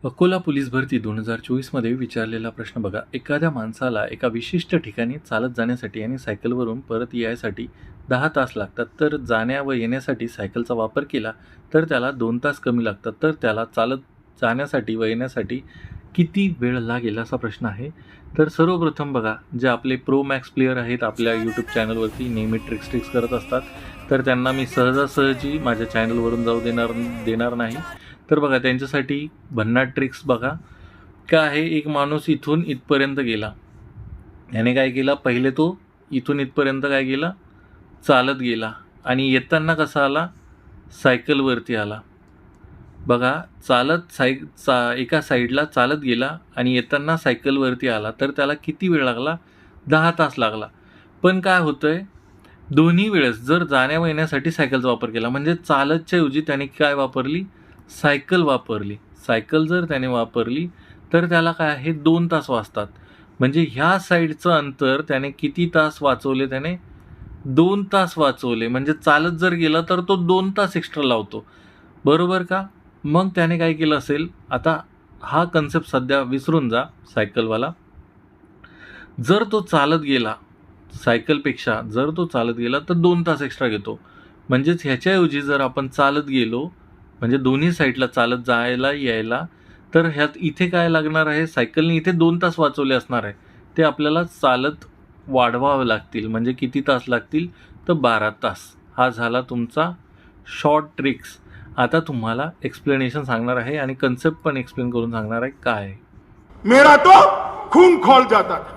Akola police भरती 2024मध्ये विचारलेला प्रश्न बघा. एखाद्या माणसाला एका विशिष्ट ठिकाणी चालत जाण्यासाठी आणि सायकलवरून परत यायसाठी 10 तास लागतात, तर जाण्या व येण्यासाठी सायकलचा वापर केला तर त्याला 2 तास कमी लागतात. तर त्याला चालत जाण्यासाठी व येण्यासाठी किती वेळ लागेल असा प्रश्न आहे. तर सर्वप्रथम बघा, जे आपले प्रो मॅक्स प्लेयर आहेत आपल्या यूट्यूब चॅनलवरती नेहमी ट्रिक्स करत असतात, तर त्यांना मी सहजासहजी माझ्या चॅनलवरून जाऊ देणार नाही. तर बघा, त्यांच्यासाठी भन्नाट ट्रिक्स बघा. काय आहे, एक माणूस इथून इथपर्यंत गेला. याने काय केला, पहिले तो इथून इथपर्यंत काय गेला, चालत गेला आणि येताना कसा आला, सायकलवरती आला. बघा, एका साईडला चालत गेला आणि येताना सायकलवरती आला, तर त्याला किती वेळ लागला, 10 तास लागला. पण काय होतंय, दोन्ही वेळेस जर जाण्या व येण्यासाठी सायकलचा वापर केला, म्हणजे चालतच्या ऐवजी त्याने काय वापरली, सायकल वापरली. सायकल जर त्याने वापरली तर त्याला काय आहे, 2 तास वाचतात. म्हणजे ह्या साईडचं अंतर त्याने किती तास वाचवले, त्याने 2 तास वाचवले. म्हणजे चालत जर गेला तर तो 2 तास एक्स्ट्रा लावतो, बरोबर का? मग त्याने काय केलं असेल, आता हा कन्सेप्ट सध्या विसरून जा सायकलवाला. जर तो चालत गेला, सायकलपेक्षा जर तो चालत गेला तर 2 तास एक्स्ट्रा घेतो. म्हणजेच ह्याच्याऐवजी जर आपण चालत गेलो, म्हणजे दोन्ही साईडला चालत जायला यायला, तर ह्यात इथे काय लागणार आहे, सायकलने इथे 2 तास वाचवले असणार आहे, ते आपल्याला चालत वाढवावे लागतील. म्हणजे किती तास लागतील, तर 12 तास. हा झाला तुमचा शॉर्ट ट्रिक्स. आता तुम्हाला एक्सप्लेनेशन सांगणार आहे आणि कन्सेप्ट पण एक्सप्लेन करून सांगणार आहे काय आहे. मेरा तो खून खोल जाता था.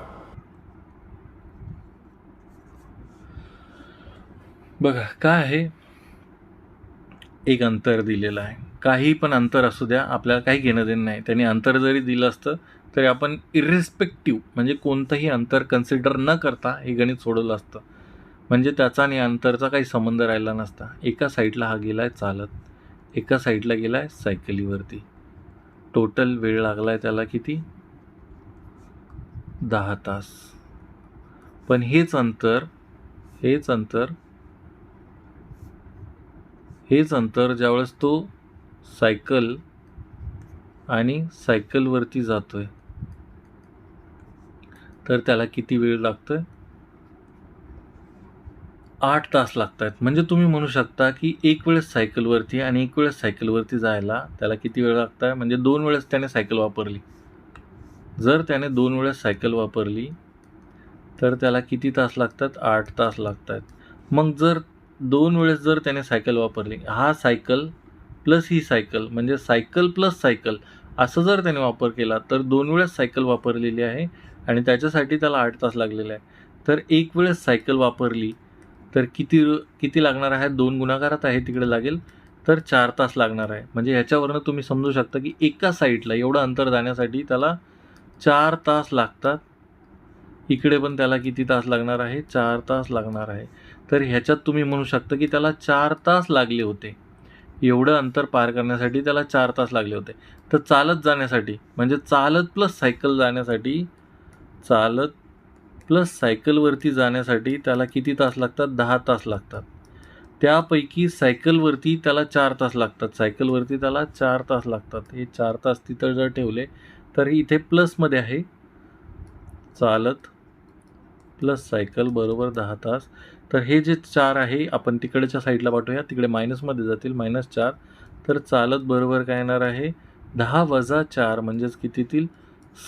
बघा काय आहे, एक अंतर दिलेलं आहे. काही पण अंतर असू द्या, आपल्याला काही घेणं देणं नाही. त्यांनी अंतर जरी दिलं असतं तरी आपण इर्रिस्पेक्टिव्ह, म्हणजे कोणतंही अंतर कन्सिडर न करता हे गणित सोडवलं असतं. म्हणजे त्याचा आणि अंतरचा काही संबंध राहिला नसता. एका साईडला हा गेला आहे चालत, एका साईडला गेला आहे सायकलीवरती. टोटल वेळ लागला आहे त्याला किती, 10 तास. पण हेच ज्यावेळेस तो सायकल आणि सायकलवरती जातोय तर त्याला किती वेळ लागतोय, 8 तास लागत आहेत. म्हणजे तुम्ही म्हणू शकता की एक वेळेस सायकलवरती आणि एक वेळेस सायकलवरती जायला त्याला किती वेळ लागत आहे, म्हणजे 2 वेळेस त्याने सायकल वापरली. जर त्याने 2 वेळेस सायकल वापरली तर त्याला किती तास लागतात, 8 तास लागत आहेत. मग जर 2 वेळेस जर त्याने सायकल वापरली, हा सायकल प्लस ही सायकल, म्हणजे सायकल प्लस सायकल असं जर त्याने वापर केला, तर 2 वेळेस सायकल वापरलेली आहे आणि त्याच्यासाठी त्याला 8 तास लागलेले आहे. तर एक वेळेस सायकल वापरली तर किती लागणार आहे, 2 गुणाकारात आहे तिकडे लागेल, तर 4 तास लागणार आहे. म्हणजे ह्याच्यावरनं तुम्ही समजू शकता की एका साईडला एवढं अंतर जाण्यासाठी त्याला 4 तास लागतात. इकडे पण त्याला किती तास लागणार आहे, 4 तास लागणार आहे. तर ह्याच्यात तुम्ही म्हणू शकता की त्याला 4 तास लागले होते. एवढं अंतर पार करण्यासाठी त्याला 4 तास लागले होते. तर चालत जाण्यासाठी, म्हणजे चालत प्लस सायकल जाण्यासाठी, चालत प्लस सायकलवरती जाण्यासाठी त्याला किती तास लागतात, 10 तास लागतात. त्यापैकी सायकलवरती त्याला 4 तास लागतात. सायकलवरती त्याला 4 तास लागतात. हे 4 तास तिथं जर ठेवले तर इथे प्लसमध्ये आहे, चालत प्लस सायकल बरोबर 10 तास. तर हे जे 4 आहे आपण तिकडच्या साईडला पाठवूया, तिकडे मायनसमध्ये जातील, -4. तर चालत बरोबर काय येणार आहे, 10 वजा 4 म्हणजेच किती येतील,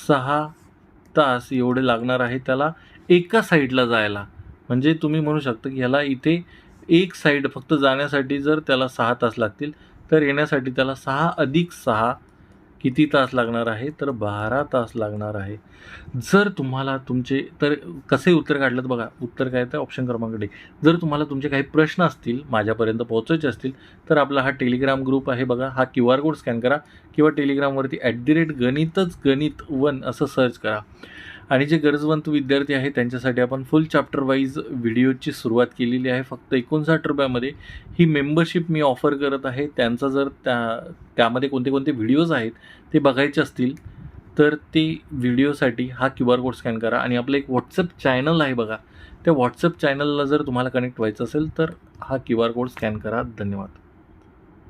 6 तास एवढे लागणार आहे त्याला एका साईडला जायला. म्हणजे तुम्ही म्हणू शकता की ह्याला इथे एक साईड फक्त जाण्यासाठी जर त्याला 6 तास लागतील, तर येण्यासाठी त्याला 6 अधिक 6 किती तास लागणार आहे, तर 12 तास लागणार आहे. जर तुम्हाला तर कसे उत्तर काढलं बघा, उत्तर काय तर ऑप्शन क्रमांक डी. जर तुम्हाला तुमचे काही प्रश्न असतील, माझ्यापर्यंत पोहोचायचे असतील, तर आपला हा टेलिग्राम ग्रुप आहे बघा, हा QR कोड स्कॅन करा किंवा टेलिग्रामवरती @गणितच1 असं सर्च करा. आणि जे गरजवंत विद्यार्थी आहेत त्यांच्यासाठी आपण फुल चॅप्टर वाईज व्हिडिओची सुरुवात केलेली आहे. फक्त 59 रुपयामध्ये ही मेंबरशिप मी ऑफर करत आहे. त्यांचा जर त्यामध्ये कोणते व्हिडिओज आहेत ते बघायचे असतील, तर ते व्हिडिओसाठी हा QR कोड स्कॅन करा. आणि आपलं एक व्हॉट्सअप चॅनल आहे बघा, त्या व्हॉट्सअप चॅनलला जर तुम्हाला कनेक्ट व्हायचं असेल तर हा QR कोड स्कॅन करा. धन्यवाद.